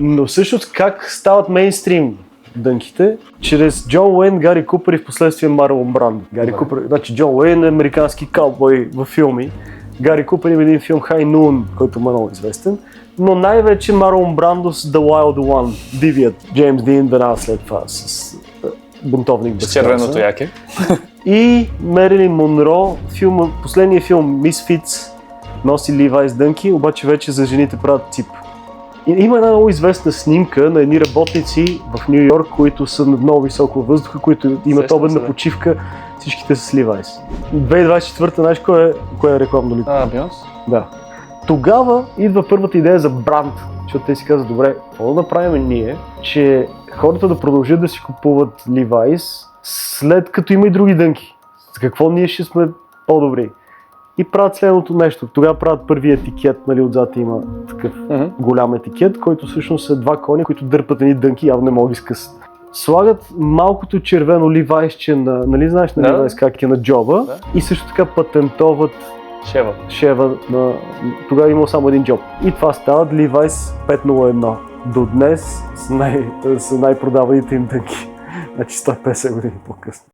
Но всъщност как стават мейнстрим дънките? Чрез Джон Уейн, Гари Купер и в последствие Марлон Брандо. Гари Купер, значи Джон Уейн е американски каубой във филми. Гари Купер има един филм High Noon, който е много известен. Но най-вече Марлон Брандо с The Wild One, дивият Джеймс Дин веднага след това с бунтовник без С червеното яке. И Мерилин Монро, последният филм Misfits, носи Levi's дънки, обаче вече за жените правят цип. И има една много известна снимка на едни работници в Ню Йорк, които са над много високо въздуха, които имат обедна почивка, всичките с Levi's. 2024, знаеш кое е рекламно ли? Бионс? Да. Тогава идва първата идея за бранд, защото те си казват, добре, какво да направим ние, че хората да продължат да си купуват Levi's, след като има и други дънки. С какво ние ще сме по-добри? И правят следното нещо. Тогава правят първи етикет, нали, отзад има такъв голям етикет, който всъщност са два коня, които дърпат едни дънки, явно не могат да изкъсат. Слагат малкото червено Levi's-че на, нали знаеш на Levi's как е на джоба, и също така патентоват шева на... Тогава имал само един джоб. И това стават Levi's 501. До днес са най-продаваните им дънки. Значи 150 години по-късно.